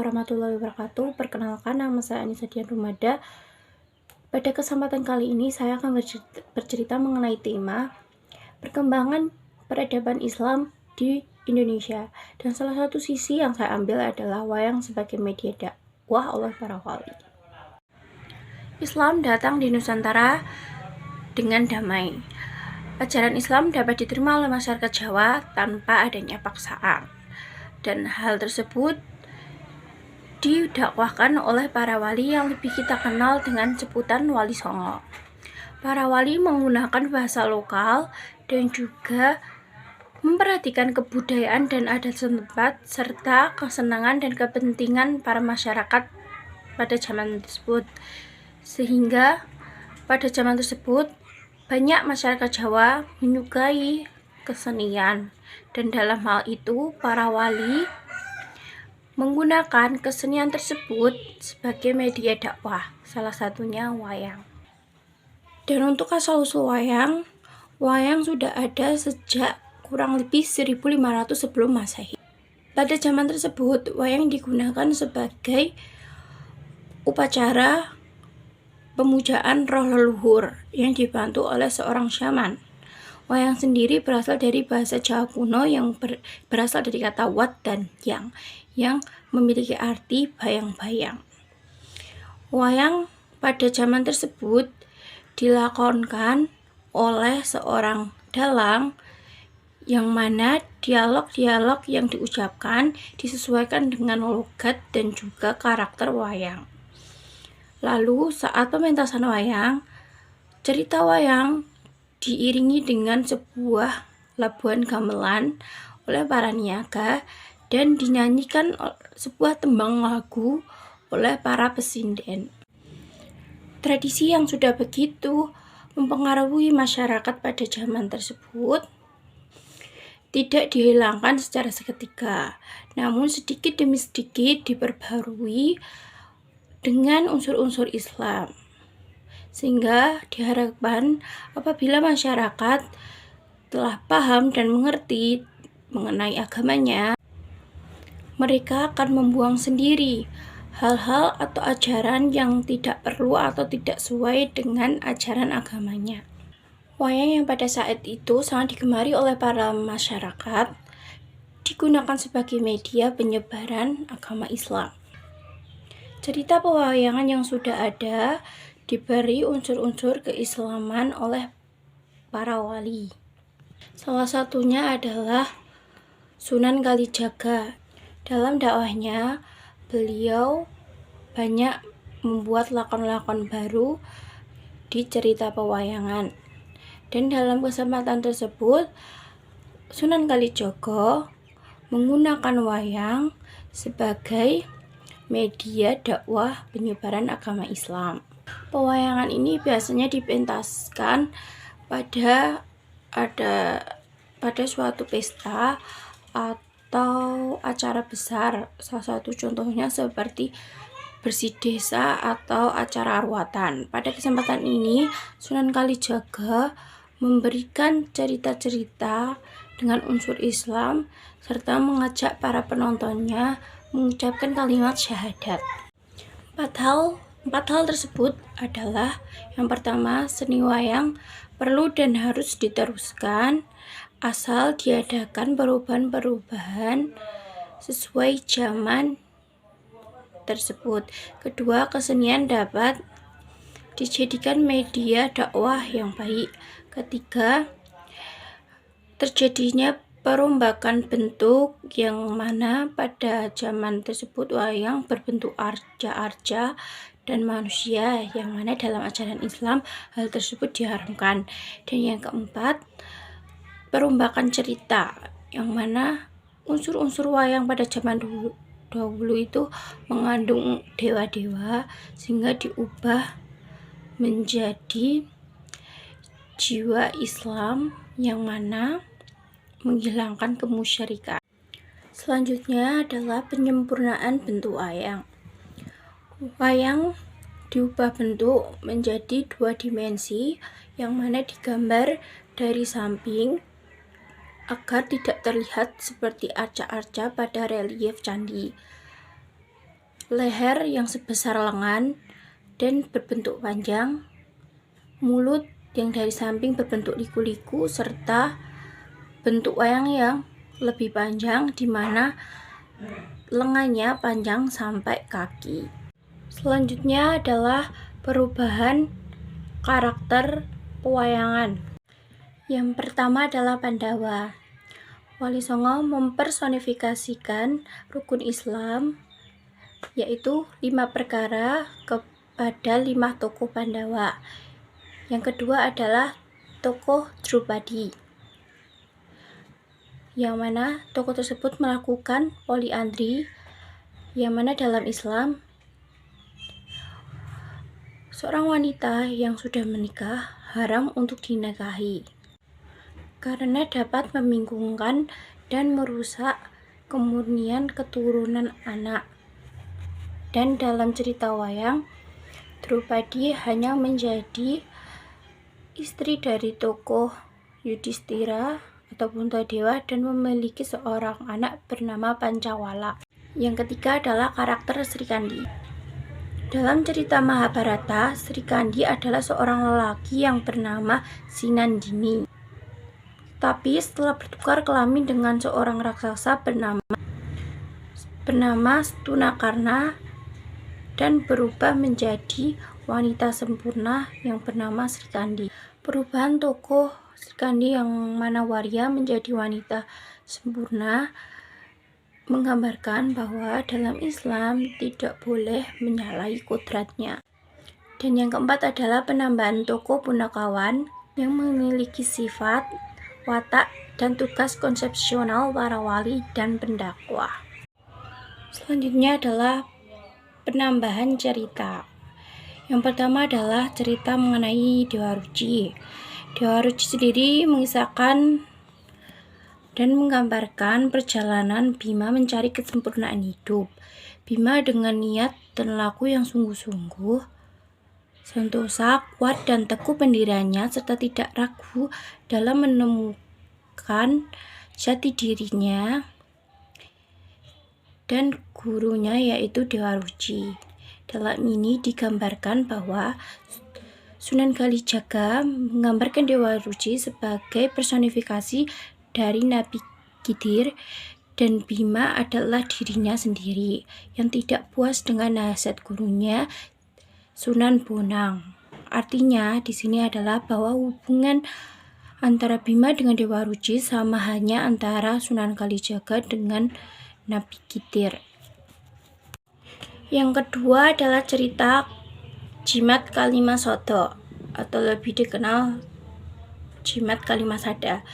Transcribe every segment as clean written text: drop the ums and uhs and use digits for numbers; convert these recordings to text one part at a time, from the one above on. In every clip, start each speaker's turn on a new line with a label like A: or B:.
A: warahmatullahi wabarakatuh. Perkenalkan, nama saya Anissa Dian Rumada. Pada kesempatan kali ini saya akan bercerita mengenai tema perkembangan peradaban Islam di Indonesia. Dan salah satu sisi yang saya ambil adalah wayang sebagai media dakwah oleh para wali. Islam datang di Nusantara dengan damai. Ajaran Islam dapat diterima oleh masyarakat Jawa tanpa adanya paksaan. Dan hal tersebut didakwahkan oleh para wali yang lebih kita kenal dengan sebutan Wali Songo. Para wali menggunakan bahasa lokal dan juga memperhatikan kebudayaan dan adat setempat serta kesenangan dan kepentingan para masyarakat pada zaman tersebut. Sehingga pada zaman tersebut banyak masyarakat Jawa menyukai kesenian, dan dalam hal itu para wali menggunakan kesenian tersebut sebagai media dakwah, salah satunya wayang. Dan untuk asal-usul wayang sudah ada sejak kurang lebih 1500 sebelum Masehi. Pada zaman tersebut, wayang digunakan sebagai upacara pemujaan roh leluhur yang dibantu oleh seorang syaman. Wayang sendiri berasal dari bahasa Jawa kuno yang berasal dari kata wat dan yang memiliki arti bayang-bayang. Wayang pada zaman tersebut dilakonkan oleh seorang dalang yang mana dialog-dialog yang diucapkan disesuaikan dengan logat dan juga karakter wayang. Lalu saat pementasan wayang, cerita wayang diiringi dengan sebuah labuhan gamelan oleh para niaga dan dinyanyikan sebuah tembang lagu oleh para pesinden. Tradisi yang sudah begitu mempengaruhi masyarakat pada zaman tersebut tidak dihilangkan secara seketika, namun sedikit demi sedikit diperbarui dengan unsur-unsur Islam, sehingga diharapkan apabila masyarakat telah paham dan mengerti mengenai agamanya, mereka akan membuang sendiri hal-hal atau ajaran yang tidak perlu atau tidak sesuai dengan ajaran agamanya. Wayang yang pada saat itu sangat digemari oleh para masyarakat digunakan sebagai media penyebaran agama Islam. Cerita pewayangan yang sudah ada diberi unsur-unsur keislaman oleh para wali. Salah satunya adalah Sunan Kalijaga. Dalam dakwahnya, beliau banyak membuat lakon-lakon baru di cerita pewayangan. Dan dalam kesempatan tersebut, Sunan Kalijaga menggunakan wayang sebagai media dakwah penyebaran agama Islam. Pewayangan ini biasanya dipentaskan pada suatu pesta atau acara besar. Salah satu contohnya seperti bersih desa atau acara ruatan. Pada kesempatan ini, Sunan Kalijaga memberikan cerita-cerita dengan unsur Islam serta mengajak para penontonnya mengucapkan kalimat syahadat. Empat hal tersebut adalah: yang pertama, seni wayang perlu dan harus diteruskan asal diadakan perubahan-perubahan sesuai zaman tersebut. Kedua, kesenian dapat dijadikan media dakwah yang baik. Ketiga, terjadinya perombakan bentuk yang mana pada zaman tersebut wayang berbentuk arca-arca dan manusia, yang mana dalam ajaran Islam hal tersebut diharamkan. Dan yang keempat, perombakan cerita, yang mana unsur-unsur wayang pada zaman dahulu itu mengandung dewa-dewa sehingga diubah menjadi jiwa Islam yang mana menghilangkan kemusyrikan. Selanjutnya adalah penyempurnaan bentuk wayang. Wayang diubah bentuk menjadi 2 dimensi, yang mana digambar dari samping agar tidak terlihat seperti arca-arca pada relief candi. leher yang sebesar lengan dan berbentuk panjang, mulut yang dari samping berbentuk liku-liku, serta bentuk wayang yang lebih panjang di mana lengannya panjang sampai kaki. Selanjutnya adalah perubahan karakter pewayangan. Yang pertama adalah Pandawa. Wali Songo mempersonifikasikan rukun Islam, yaitu 5 perkara kepada 5 tokoh Pandawa. Yang kedua adalah tokoh Drupadi, yang mana tokoh tersebut melakukan poliandri, yang mana dalam Islam seorang wanita yang sudah menikah haram untuk dinikahi karena dapat membingungkan dan merusak kemurnian keturunan anak. Dan dalam cerita wayang, Drupadi hanya menjadi istri dari tokoh Yudhistira atau Puntadewa dan memiliki seorang anak bernama Pancawala. Yang ketiga adalah karakter Srikandi. Dalam cerita Mahabharata, Srikandi adalah seorang lelaki yang bernama Sinandini. Tapi setelah bertukar kelamin dengan seorang raksasa bernama Stunakarna dan berubah menjadi wanita sempurna yang bernama Srikandi. Perubahan tokoh Srikandi yang mana waria menjadi wanita sempurna menggambarkan bahwa dalam Islam tidak boleh menyalahi kodratnya. Dan yang keempat adalah penambahan tokoh Punakawan yang memiliki sifat, watak, dan tugas konsepsional para wali dan pendakwah. Selanjutnya adalah penambahan cerita. Yang pertama adalah cerita mengenai Dewa Ruci. Dewa Ruci sendiri mengisahkan dan menggambarkan perjalanan Bima mencari kesempurnaan hidup. Bima dengan niat dan laku yang sungguh-sungguh, sentosa, kuat, dan teguh pendiriannya, serta tidak ragu dalam menemukan jati dirinya dan gurunya, yaitu Dewa Ruci. Dalam ini digambarkan bahwa Sunan Kalijaga menggambarkan Dewa Ruci sebagai personifikasi dari Nabi Khidir, dan Bima adalah dirinya sendiri yang tidak puas dengan nasihat gurunya Sunan Bonang. Artinya di sini adalah bahwa hubungan antara Bima dengan Dewa Ruci sama hanya antara Sunan Kalijaga dengan Nabi Khidir. Yang kedua adalah cerita Jimat Kalimasada atau lebih dikenal Jimat Kalimasada.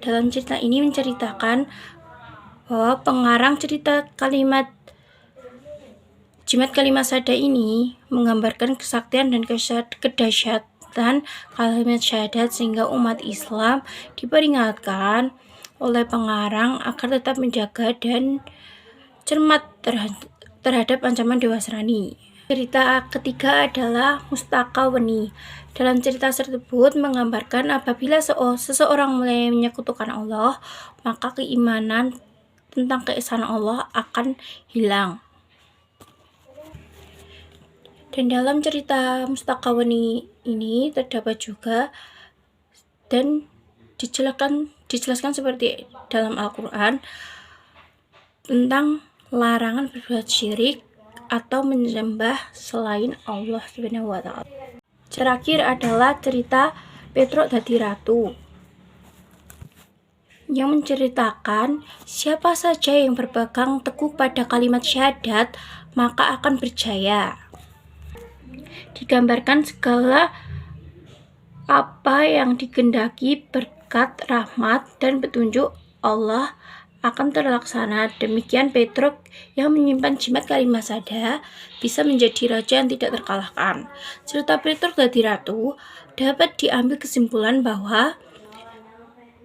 A: Dalam cerita ini menceritakan bahwa pengarang cerita Jimat Kalimasada ini menggambarkan kesaktian dan kedahsyatan kalimat syahadat, sehingga umat Islam diperingatkan oleh pengarang agar tetap menjaga dan cermat terhadap ancaman Dewa Serani. Cerita ketiga adalah Mustaka Weni. Dalam cerita tersebut menggambarkan apabila seseorang mulai menyekutukan Allah, maka keimanan tentang keesaan Allah akan hilang. Dan dalam cerita Mustaka Weni ini terdapat juga dan dijelaskan seperti dalam Al-Quran tentang larangan berbuat syirik atau menyembah selain Allah SWT. Terakhir adalah cerita Petruk Dadi Ratu yang menceritakan siapa saja yang berpegang teguh pada kalimat syahadat maka akan berjaya. Digambarkan segala apa yang dikehendaki berkat rahmat dan petunjuk Allah akan terlaksana. Demikian Petruk yang menyimpan jimat Kalimasada bisa menjadi raja yang tidak terkalahkan. Cerita Petruk Dadi Ratu dapat diambil kesimpulan bahwa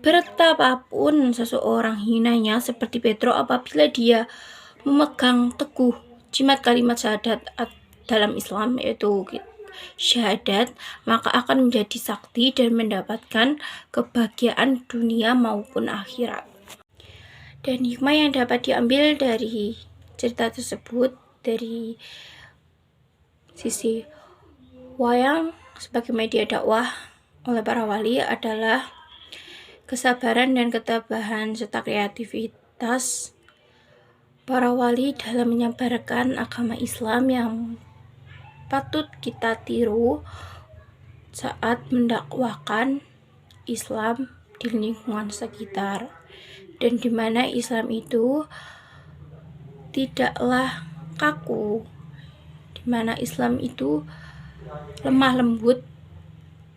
A: betapapun seseorang hinanya seperti Petruk, apabila dia memegang teguh jimat kalimat syahadat dalam Islam, yaitu syahadat, maka akan menjadi sakti dan mendapatkan kebahagiaan dunia maupun akhirat. Dan hikmah yang dapat diambil dari cerita tersebut, dari sisi wayang sebagai media dakwah oleh para wali adalah kesabaran dan ketabahan serta kreativitas para wali dalam menyebarkan agama Islam yang patut kita tiru saat mendakwahkan Islam di lingkungan sekitar, dan di mana Islam itu tidaklah kaku, di mana Islam itu lemah lembut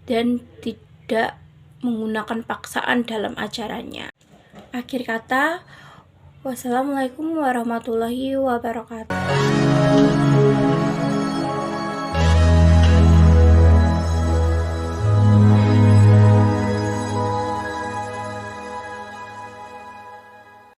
A: dan tidak menggunakan paksaan dalam ajarannya. Akhir kata, wassalamualaikum warahmatullahi wabarakatuh.